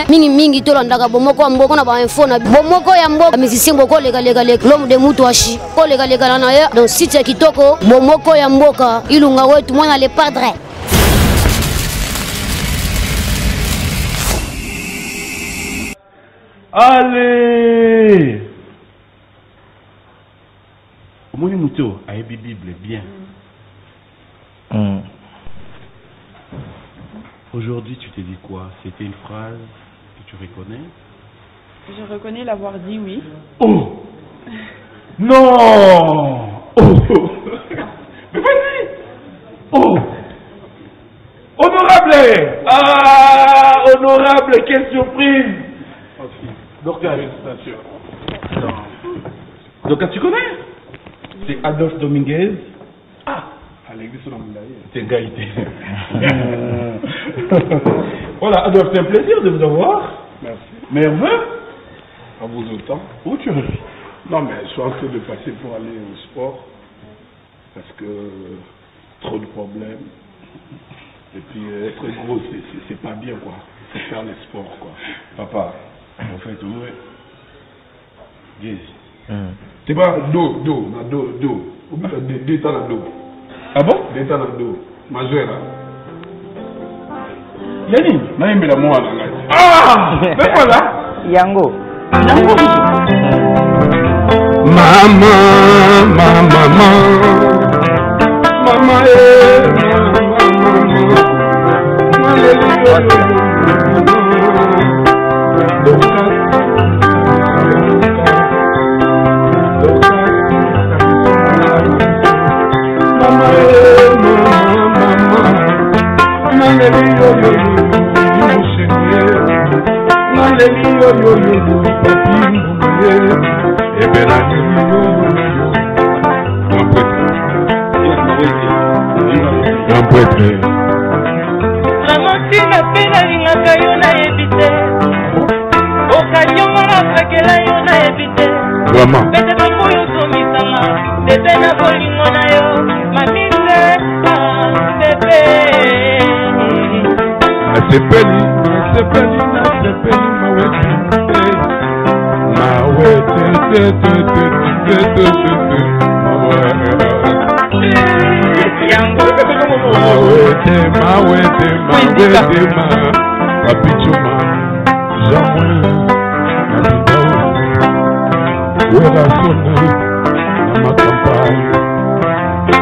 mais mingi tolandaka bomoko ya mboka na ba info na bomoko ya mboka musicien boko lega l'homme de Mutuashi ko lega na ya donc site ya kitoko bomoko ya mboka ilunga wetu mwana le padre. Allez! Mon Muto a une Bible bien. Aujourd'hui, tu t'es dit quoi? C'était une phrase que tu reconnais? Je reconnais l'avoir dit, oui. Oh! Non! Oh! Mais vas-y! Oh! Honorable! Ah! Honorable, quelle surprise! Docteur, donc tu connais? C'est Adolphe Dominguez. Ah, à l'église de c'est un gars. Voilà, Adolphe, c'est un plaisir de vous avoir. Merci. Merveilleux. À vous autant. Où tu es? Non, mais je suis en train de passer pour aller au sport. Parce que trop de problèmes. Et puis être gros, c'est pas bien, quoi. Il faut faire le sport, quoi. Papa, en fait, oui. Yes. C'est pas dos. Ou bien deux temps dans dos. Ah bon? Deux temps dans dos. Majeur, hein? Yannick, non, mais la moi, là. Ah! Mais voilà! Yango.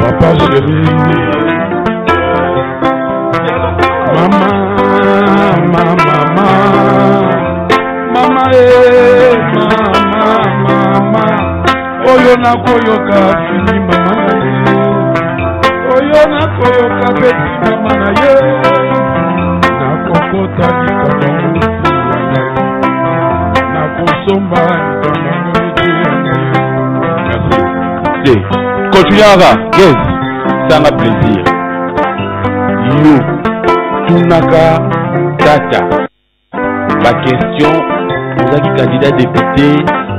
Papa chéri, oyo nakoyoka fini mama oyo nakoyoka beti mama na ye nakokota likambo nakosomba merci. Continuera, yes, ça m'a plaisir. Yo, Tunaka Tata. Ma question, vous avez candidat député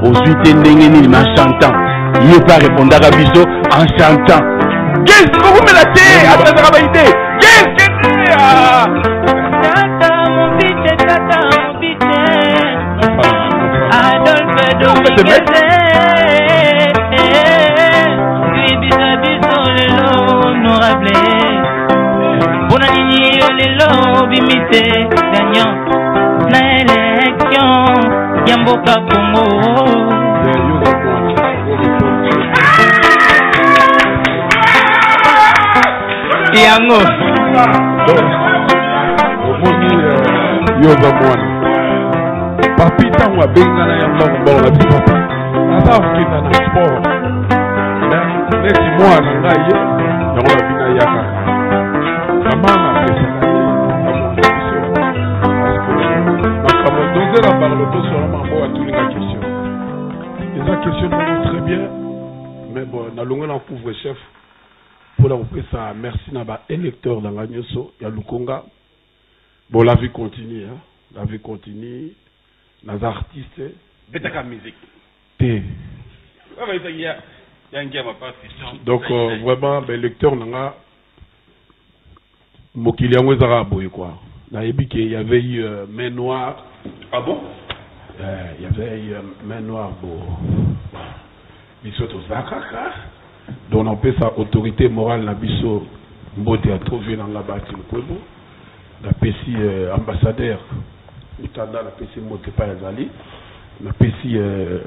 aux 8 Ndengeni en chantant. Il n'est pas répondre à Biso en chantant. Qu'est-ce que vous me la tête à travers ma idée? Qu'est-ce que c'est? Tata, mon biche, Adolphe Dominguez. Libisa biso lelo honorable. Bonanini lelo bimite gagnant. Na élection Yamboka Congo. Yango yoba mwana papi tango abengana ya mbongo na biso papi ata okenda na sport neti mwana ngai ye yango babina yaka kama napesaka ye makambo tozela parle tosala mambo atulinga question eza question nango très bien mais bon nalongo na couvre chef pour la ça merci na ba électeur dans la nyoso ya Lukonga. Bon la vie continue hein, la vie continue nas artistes Betaka musique. T. Donc vraiment ben électeur nanga mokili yango ezaka boye quoi. il y avait eu main noire. Ah bon? Il y avait eu main noire. Biso to zakaka. Donc on peut sa autorité morale na biso mbote a trouvé dans la bâtiment Kwebo. La PC ambassadeur Utanda la PC mbote pa yazali. La PC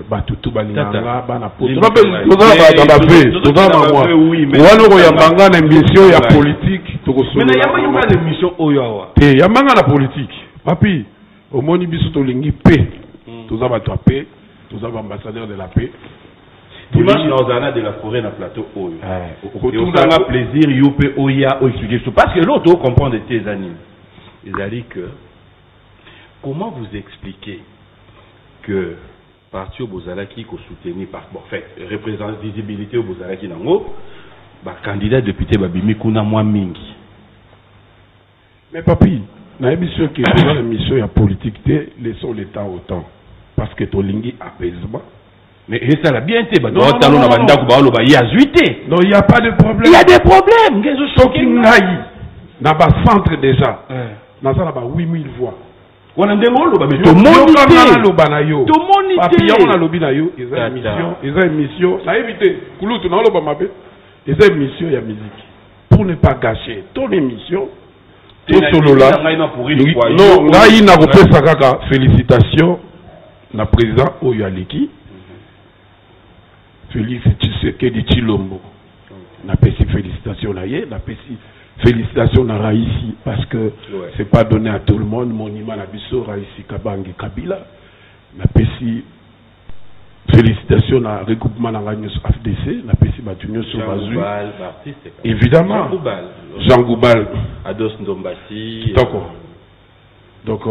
batutu balinganga bana poto. Toza ba fait, toza ba moi. Wana yambanga na émission ya politique to ko Mais yambanga na émission oyo awa. Te yambanga na politique. Papi, au moni biso to lingi paix. Toza ba to paix, toza ba ambassadeur de la paix. Dimanche, nous avons de la forêt dans le plateau. Et on a plaisir, youpe, oya, expliquer tout. Parce que l'autre comprend de tes animes. C'est-à-dire que, comment vous expliquez que parti au Bozalaki qu'on soutenu par, bon, fait, représente visibilité au Bozalaki Nango, candidat député Babimi Kuna moins mingi. Mais papi, dans l'émission qui est dans l'émission, il y a politique, laissons l'État autant. Parce que ton lingui apaisement. Mais ça l'a bien été. Non, il n'y a pas de problème. Il y a des problèmes. Dans le centre déjà, dans le 8000 voix. On a des mots, mais tout le monde émission, il y a musique. Pour ne pas gâcher ton émission, félicitations na président Oyaleki. Félix Tshisekedi Tshilombo. Na pesi félicitations na ye, na pesi félicitations na Raïsi parce que c'est pas donné à tout le monde. Monument na biso Raïsi Kabangi Kabila. Na pesi félicitations na regroupement na Gagnos FDC, na pesi batunyo sur Bazui. Évidemment. Jean Goubal. Ados Ndombasi. D'accord. Donc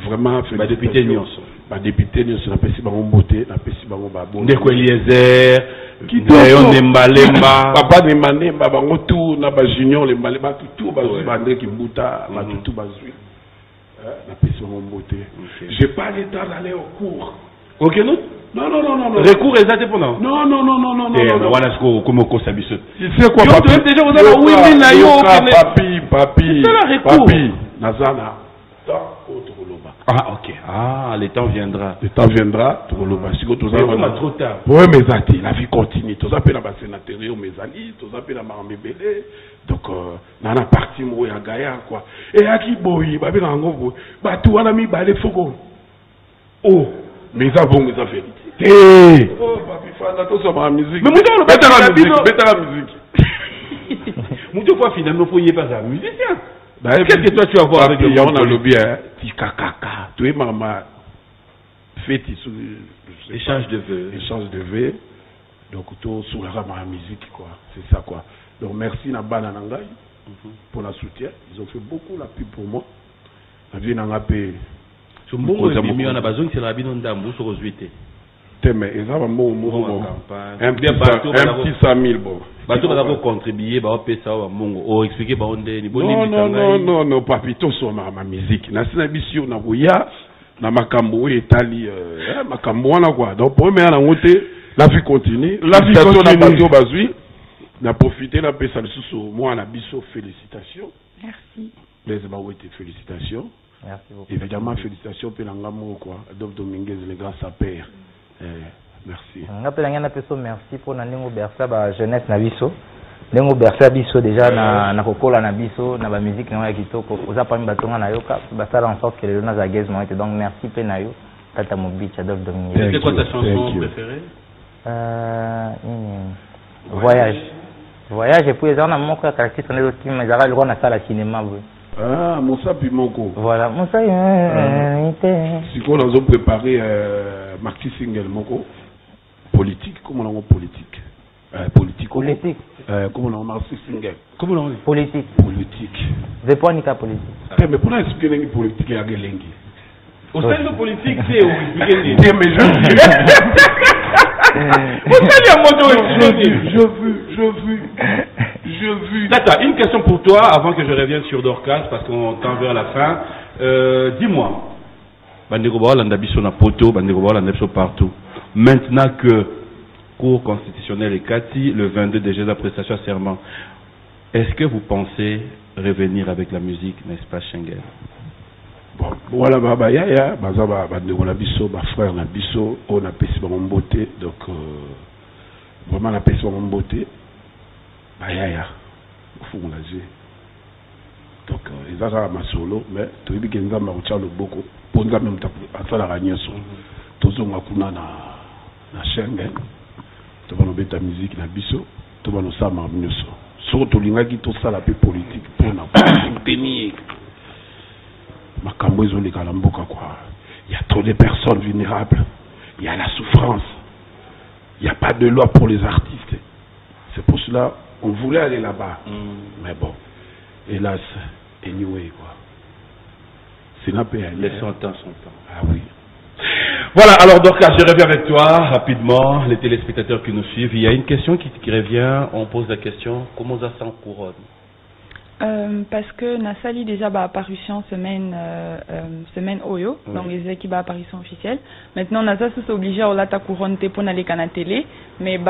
vraiment député Nyonso. Député Nyonso na pesi bango mbote, na pesi bango babo. Ndeko Eliezer, Ndayon Nembalemba, Papa Nembalemba bango tout na ba junior Nembalemba tout bazui bandé Kimbuta, ba tout bazui. Na pesi bango mbote. J'ai pas le temps d'aller au cours. OK non? Non. Recours exact pendant. Non. Voilà ce qu'on comme au sabiso. C'est quoi papi? Déjà vous avez 8000 na yo. Papi. C'est la recours. Papi, Nazana. Ah, ok. Ah, le temps viendra. Le temps viendra. Trop tard. Oui, mais la vie continue. Tout ça, la sénateur, mes amis, tout ça, la marmée belé. Donc, dans la partie, moi, il y a Gaïa, quoi. Et à qui, boy, bah, bien, en gros, bah, tout, on a mis, bah, les faux. Oh, mais ça, bon, mais ça fait. Hé! Oh, papi, fais attention à la musique. Mais moi, mets la musique. Moi, tu vois, finalement, il faut y passer à la musicien. Qu'est-ce que toi tu vas voir avec le monde? On a le bien, Tikakaka, tu es maman, fait échange de vœux. Donc, tout sur la musique, quoi. C'est ça, quoi. Donc, merci Nabana Nangai pour la soutien. Ils ont fait beaucoup la pub pour moi. La vie n'a pas payé. Sur le bon, on a besoin que c'est la vie d'Ambou sur Rosuité. Mais ils ont un petit 100 000 bon. Bato va contribuer, va payer ça, va expliquer, va on est non, papito sur ma musique. Na sinabisio na boya, na makambo etali, makambo wana quoi. Donc pour me na ngote, la vie continue. La vie continue. Na bato bazui, na profiter na pesa sous moi na biso félicitations. Merci. Les baouete félicitations. Merci beaucoup. Évidemment félicitations pour l'angamo quoi. Adolphe Dominguez le grand sapeur. Merci. Merci pour la jeunesse na biso. Nengo bersa biso déjà na kokola na biso na ba musique na kitoko. Oza parmi batonga na yoka basala en sorte que les gens agez moi donc merci pe na yo tata Mobich Adolphe Dominguez. C'est quoi ta chanson préférée? Voyage et puis les gens na mon caractère on est le film mais le roi na salle cinéma. Ah, Moussa Pimoko. Voilà, Moussa. Si qu'on a préparé Marquis Single Moko. Politique, comment on a politique? Politique. Comment on a Marquis Single? Comment on a politique? Politique. Je pas ni cas politique. Mais pour expliquer les politiques, il y a des langues. Au sein de politique, c'est où expliquer les mais je veux. Tata, une question pour toi avant que je revienne sur Dorcas parce qu'on tend vers la fin. Dis-moi, Bandego Landabiso na poto, Bandego Landabiso partout. Maintenant que Cour constitutionnelle est Kati, le 22 déjà la prestation à serment, est-ce que vous pensez revenir avec la musique, n'est-ce pas, Schengen? Bon, voilà, yaya, on a biso, ma frère, on a biso, on a payé mon beauté, donc vraiment on a payé mon beauté, yaya, faut on l'a dit. Donc ils ont ma solo, mais tu dis qu'ils ont marché le beaucoup, pour nous même à faire la gagne son, tous on a kuna na Schengen, tu vas nous mettre la musique na biso, tu vas nous ça marcher son, surtout l'inga qui tout ça la paix politique pour nous tenir. Il y a trop de personnes vulnérables, il y a la souffrance, il n'y a pas de loi pour les artistes. C'est pour cela qu'on voulait aller là-bas. Mais bon, hélas, anyway, quoi. C'est n'a pas laissons temps son temps. Ah oui. Voilà, alors Dorcas, je reviens avec toi rapidement, les téléspectateurs qui nous suivent. Il y a une question qui revient, on pose la question, comment ça s'en couronne? Parce que Nassali déjà apparition semaine Oyo, oui. Donc les équipes apparition officielle. Maintenant Nasa se obligé à la couronne pour aller à la télé, mais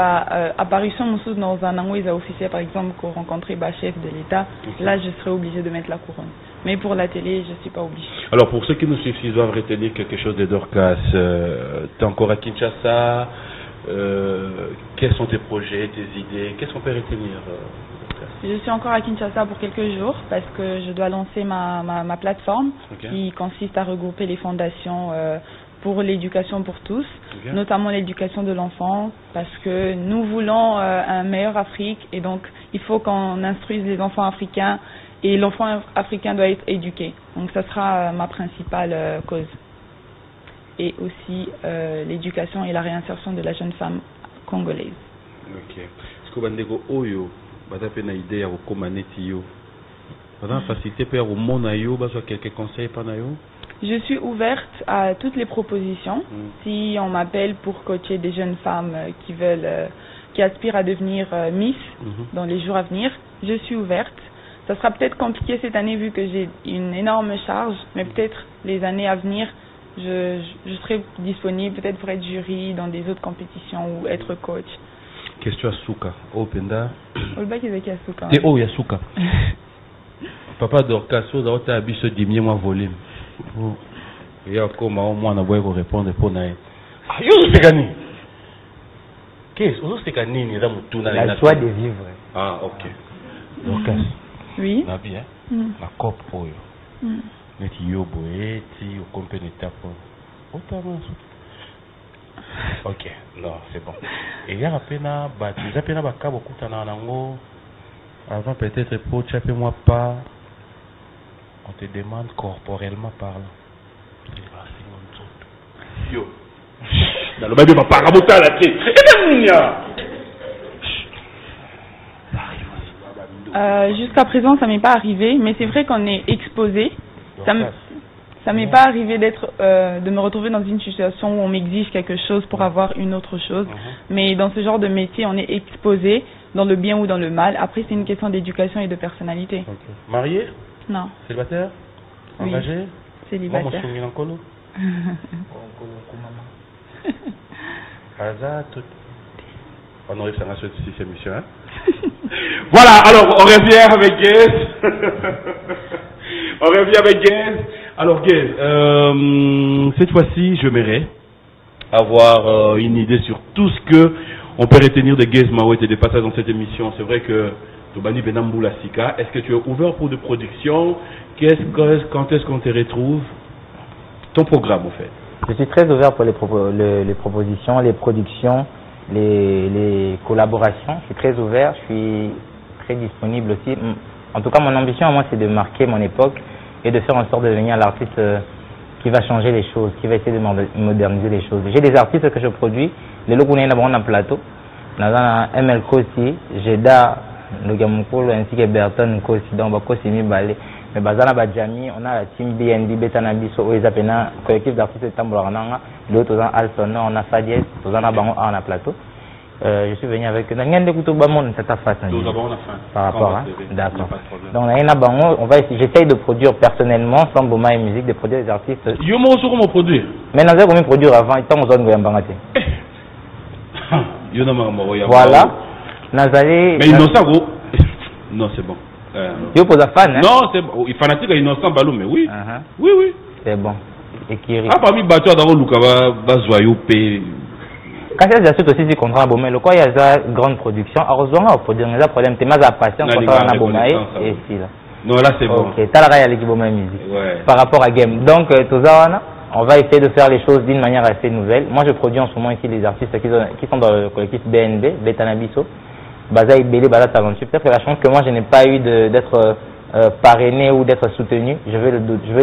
apparition moussous dans un angle officiel par exemple qu'on rencontrer chef de l'État, okay. Là je serais obligé de mettre la couronne. Mais pour la télé, je suis pas obligé. Alors pour ceux qui nous suivent, ils doivent retenir quelque chose de Dorcas. Tu es encore à Kinshasa. Quels sont tes projets, tes idées? Qu'est-ce qu'on peut retenir? Je suis encore à Kinshasa pour quelques jours parce que je dois lancer ma plateforme, okay. Qui consiste à regrouper les fondations pour l'éducation pour tous, okay. Notamment l'éducation de l'enfant, parce que nous voulons un meilleur Afrique et donc il faut qu'on instruise les enfants africains et l'enfant africain doit être éduqué. Donc ça sera ma principale cause. Et aussi l'éducation et la réinsertion de la jeune femme congolaise. Ok. Est-ce que Bandego Oyo batape na idée ya kokoma neti yo bana facilité pe ya komona yo bazwa quelques conseils pana yo? Je suis ouverte à toutes les propositions. Si on m'appelle pour coacher des jeunes femmes qui aspirent à devenir Miss dans les jours à venir, je suis ouverte. Ça sera peut-être compliqué cette année vu que j'ai une énorme charge, mais peut-être les années à venir, je serai disponible peut-être pour être jury dans des autres compétitions ou être coach. Question à Souka. Openda. Olbaki ezaki Souka. Te o ya Souka. Papa Dorcas, vous avez abisso diminuer moi volume. Il y a comment au moins on va répondre pour naï. Ah yo c'est gagné. Qu'est-ce que c'est gagné ni za mutuna la joie de vivre. Ah OK. Dorcas. Oui. Na bien. Na cop oyo. Neti yo boé ti au compagnie tapo. Otama. Ok, non, c'est bon. Et il y a un peu de cas beaucoup avant peut-être pour tu moi pas. On te demande corporellement parlant. Yo. Dans le bain de ma parabota la tête. Jusqu'à présent, ça m'est pas arrivé, mais c'est vrai qu'on est exposé. Ça m'est pas arrivé de me retrouver dans une situation où on m'exige quelque chose pour avoir une autre chose. Mais dans ce genre de métier, on est exposé dans le bien ou dans le mal. Après, c'est une question d'éducation et de personnalité. Okay. Marié? Non. Célibataire? Engagé? Oui. Célibataire. On aurait fait cette émission. Hein? Voilà, alors on revient avec Gaze. On revient avec Gaze. Alors Gaze, cette fois-ci, j'aimerais avoir une idée sur tout ce que on peut retenir de Gaze Maouet et des passages dans cette émission. C'est vrai que Tobani Benamboula Sika, est-ce que tu es ouvert pour des productions? Quand est-ce qu'on te retrouve? Ton programme, en fait. Je suis très ouvert pour les propositions, les productions, les collaborations. Je suis très ouvert, je suis très disponible aussi. En tout cas, mon ambition à moi, c'est de marquer mon époque et de faire en sorte de devenir l'artiste qui va changer les choses, qui va essayer de moderniser les choses. J'ai des artistes que je produis, les locaux on a plateau, ML Kosi, Jeda, Nogamukolo ainsi que Berton Kosi, donc Kosi Mibale. Mais Bazana Badjami, on a la team BNB, Betanabiso, Oezapena, collectif d'artistes de Tambourana, l'autre on a Alson, on a Fadies, on a Bango, on a plateau. Je suis venu avec Nangan de Koutou Bamon, cette affaire. Par rapport à. D'accord. Donc, j'essaye de produire personnellement, sans Boma et musique, de produire des artistes. Yo, moi aussi, comment produire? Mais nous avons produire avant, il temps, on zone Goyambangate. Yo, non, voilà. Nazali. Mais il n'ont pas gros. Non, c'est bon. Yo pose fan, hein? Non, c'est bon. Il fanatique à Innocent Balou, mais oui. Oui, oui. C'est bon. Et Kiri. Ah, parmi Batou, dans le Luka, Bazoyou, P. Quand il y a aussi si contrat mais le quoi il y a une grande production, heureusement il faut dire un problème t'es mal à patient quand on a bomaï et si là. Non là c'est bon. OK, t'as la l'équipe bomaï musique. Par rapport à game. Donc tout ça on va essayer de faire les choses d'une manière assez nouvelle. Moi je produis en ce moment ici les artistes qui sont dans le collectif BNB, Betanabiso, Bazaï Belé Bala Talentueux. Peut-être que la chance que moi je n'ai pas eu d'être parrainé ou d'être soutenu, je vais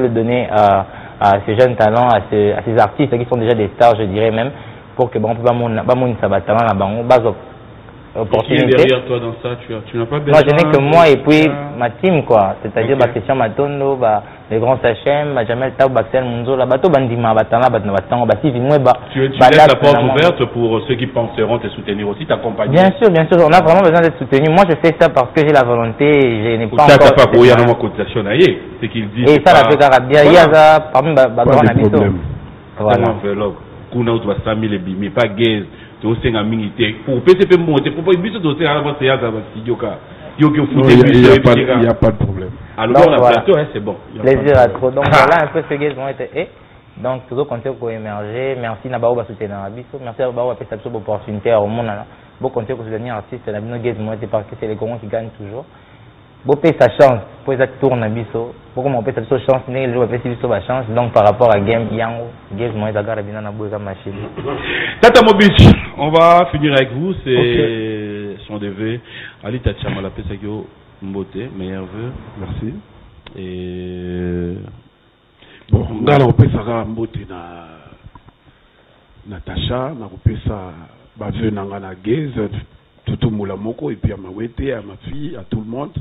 le donner à ces jeunes talents, à ces artistes qui sont déjà des stars, je dirais même. Pour que bon peut pas mon sabatalent là bas on opportunité. Qui est derrière toi dans ça tu n'as pas besoin. Moi je n'ai que moi et puis ma team quoi, c'est-à-dire Christian Matondo, les grands Sachem, Jamel Tab, Baxel Munzo, là bateau bandima batana batana si moi tu laisses la porte ouverte pour ceux qui penseront te soutenir aussi, t'accompagner. Bien sûr, on a vraiment besoin d'être soutenu. Moi je fais ça parce que j'ai la volonté, je n'ai pas ça pas pour y avoir cotisation naïe, c'est qu'il dit. Et ça la fait carabia, il y a ça parmi grand habito. Voilà. Kuna utu 100 000 bimi pas gaze to senga mingi te pour PCP monter pour biso to senga avant ya za studio ka yo que foot il y a pas de problème. Alors on a plateau c'est bon. Plaisir à trop. Donc voilà un peu ce gaze vont être donc toujours compter pour émerger. Merci na ba soutenir biso. Merci à ba pour cette opportunité au monde là. Bon compter pour soutenir artiste na bino gaze vont être parce que c'est les Congolais qui gagnent toujours. Bon payer sa chance pour ça tourne à biso. Pourquoi mon père sa chance les jours après biso ba chance donc par rapport à game yango gaze moi ça garde bien na boza machine. Tata Mobich, on va finir avec vous, c'est son DV Ali Tachama la Pesagio Mbote, meilleur vœu. Merci. Et bon, ngala opesa Mbote na Natacha, na opesa ba vœu nanga na gaze tout moula moko et puis à ma wete, à ma fille, à tout le monde.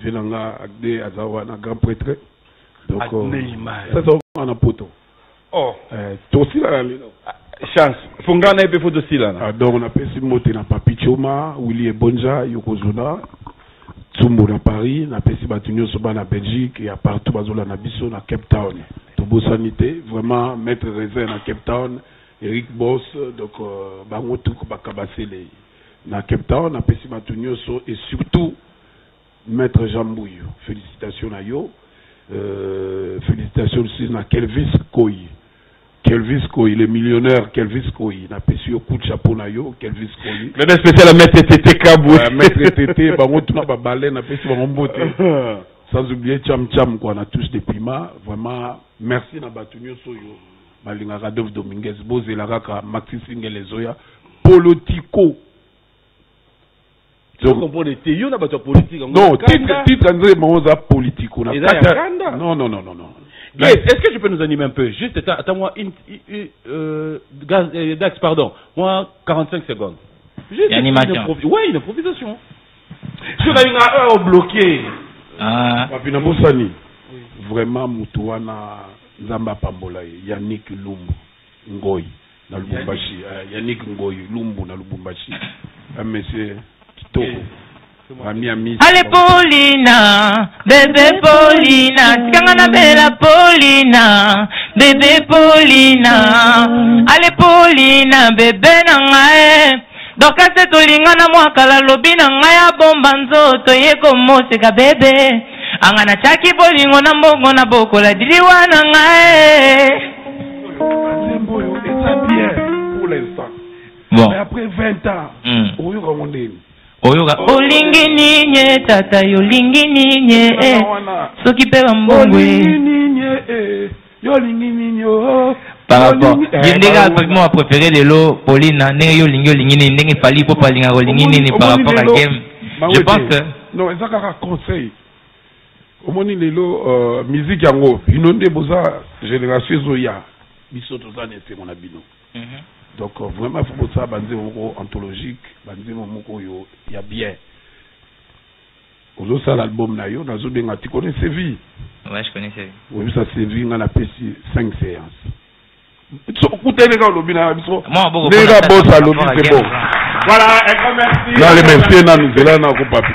Venanga Agde Azawa na grand prêtre. Donc ça on a poto. Oh, c'est aussi là chance. Fungana et photo aussi là. Donc on a passé monter na Papi Choma, Willy Bonja, Yokozuna, Tsumbo na Paris, na passé batunyo soba na Belgique et à partout bazola na biso na Cape Town. Tobo sanité, vraiment maître réserve na Cape Town, Eric Boss, donc bango tout bakabasele na Cape Town, na passé batunyo so et surtout Maître Jambouille, félicitations à yo. Félicitations aussi à Kelvis Koyi. Kelvis Koyi, le millionnaire Kelvis Koyi. N'a pas su coup de chapeau na yo, Kelvis Koyi. Le spécial à Maître Tété Kabou. Maître Tété, bah moi tout n'a pas balai, n'a pas su vraiment beauté. Sans oublier Cham Cham, quoi, on a tous des primas. Vraiment, merci na batunyo soyo. Balinga Radolf Dominguez, Bozé Laraka, Maxi Singel les Zoya, Politico. Tu comprends les théories na bato politique. Non, titre André Maoza politique. Non. Est-ce que tu peux nous animer un peu? Juste, attends-moi, Dax, pardon, moi 45 secondes. Juste animation. Oui, une improvisation. Je vais une heure bloquée. Papina Bosani. Vraiment, Moutouana, Zamba Pambola, Yannick Lumbu, Ngoy, na Lubumbashi. Yannick Ngoy, Lumbu, na Lubumbashi. Monsieur. Allez Paulina, bébé Paulina, tikangana bela Paulina, bébé Paulina, allez Paulina, bébé nangae, doka se tolingana mwakala lobi nangaya bomba nzoto yeko moseka bébé, angana chaki bolingo na mbongo na bokola diliwa nangae. C'est bien pour l'instant. Bon. Mais après 20 ans, on y remonte. Oyoga olingi ninye tata yolingi ninye soki pe bambongwe yolingi ninye par rapport yendega pratiquement préféré lelo Paulina ndenge yolingi nini ndenge fali po palinga yolingi nini par rapport à game je pense non ezaka ka conseil omoni lelo musique yango inonde boza génération zoya biso tozane te mona bino. Donc vraiment il faut que ça banze moko anthologique banze moko yo ya bien ozo ça l'album na yo nazo benga tu connais Séville. Ouais, je connais Séville. Oui, ça Séville on a pesi 5 séances so kutele ka lobi na biso moi beaucoup déjà boss à lobi c'est bon voilà un grand merci là les messieurs na nous là na ko papi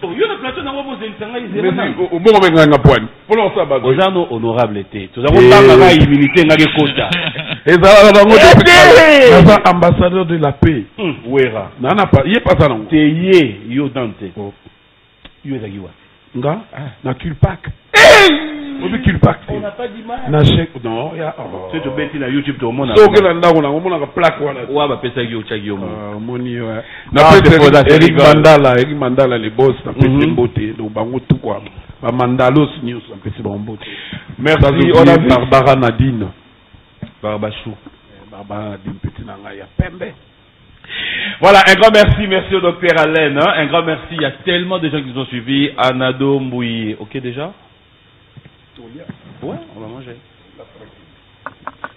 yo na plateau na wobo zentanga izela mais au bon moment nga poine pour non ça ba ozano honorable été tozako tanga na humilité ngake kota ambassadeur de la paix. Ouera. Nana pas, il est pas ça non. Teye yo dante. Yo ezagiwa. nga na Culpac. Obi Culpac. On n'a pas d'image. Na chèque non, ya. C'est tu bêtis na YouTube tout le monde. So que là on a une plaque voilà. Ouais, bah pesa yo chagi yo. Moni ouais. Na Eric Mandala les boss na pesa mbote donc bango tout quoi. Ba Mandalos news na pesa mbote. Merci, on a vu Barbara Nadine. Barbachou. Barbara Nadine petit nanga ya pembe. Voilà, un grand merci, merci au docteur Alain, hein? Un grand merci, il y a tellement de gens qui nous ont suivis. Anado Mbouyi, ok déjà? Ouais, on va manger.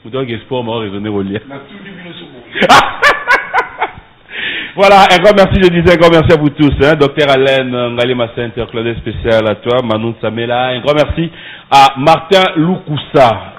Vous devez sport, on va raisonner au lit. Voilà, un grand merci, je disais un grand merci à vous tous, hein? Docteur Alain, Ngalima Center, Claude spécial à toi, Manon Samela, un grand merci à Martin Loukoussa,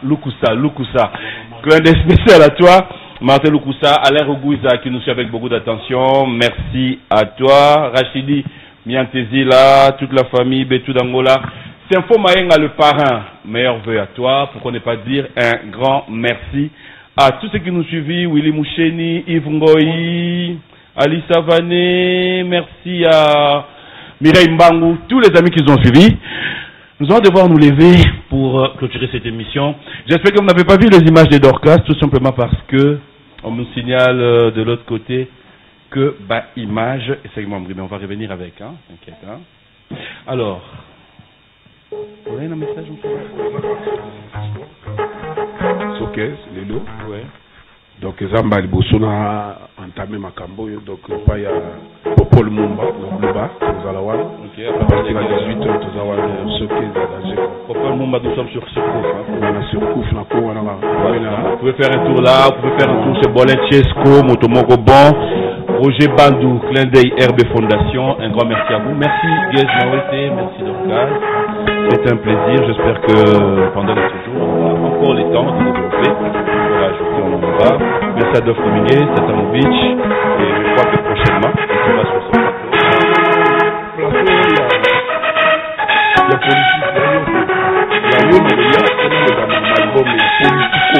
Claude spécial à toi. Martin Loukoussa, Alain Rougouiza qui nous suit avec beaucoup d'attention. Merci à toi. Rachidi Miantezila, toute la famille, Betou d'Angola. Sinfo Mayenga le parrain. Meilleurs vœux à toi. Pourquoi ne pas dire un grand merci à tous ceux qui nous suivent. Willy Moucheni, Yves Ngoyi, Ali Savané. Merci à Mireille Mbangou. Tous les amis qui nous ont suivis. Nous allons devoir nous lever pour clôturer cette émission. J'espère que vous n'avez pas vu les images des Dorcas, tout simplement parce que on me signale de l'autre côté que image, et c'est moi, mais on va revenir avec, hein, t'inquiète, hein. Alors, vous avez un message c'est ok, c'est les lots. Ouais. Donc, Zamba Bosona entamé ma cambo, donc pas y a Popol Mumba, le bas, aux Alawan. Ok, à partir de 18h, aux Alawan, ce qui est Popol Mumba, nous sommes sur Surcouf. On a Surcouf, vous pouvez faire un tour là, vous pouvez faire un tour chez Bolenchesco, Motomoko Bon, Roger Bandou, Clin d'œil RB Fondation. Un grand merci à vous. Merci Guez Mawete, merci Dorcas. C'est un plaisir. J'espère que pendant les séjours, on aura encore les temps de développer. On va ajouter, on en aura. Merci à Dof Dominguez, Tatamovic. Et je crois que prochainement, on sera sur ce plateau. Il y a politique, il y a l'homme, il y a l'album politico.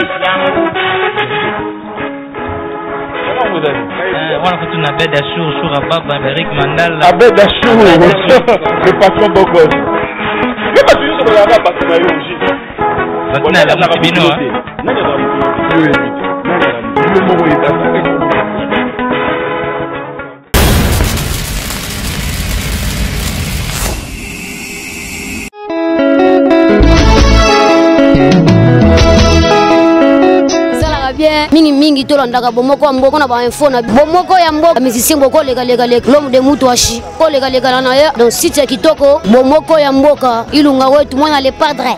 Voilà, quand on a Abed Achour, Chour Ababa, Eric Mandala. Abed Achour, le patron Bogos. Mais pas toujours sur le rabat, parce que je suis maintenant, la Moutibino, hein. mingi tolondaka bomoko ya mboko na bainfo na bomoko ya mboka musicien boko lekaleka l'homme de mutu ashi ko lekalekana na ye dans site ya kitoko bomoko ya mboka ilunga wetu mwana le padre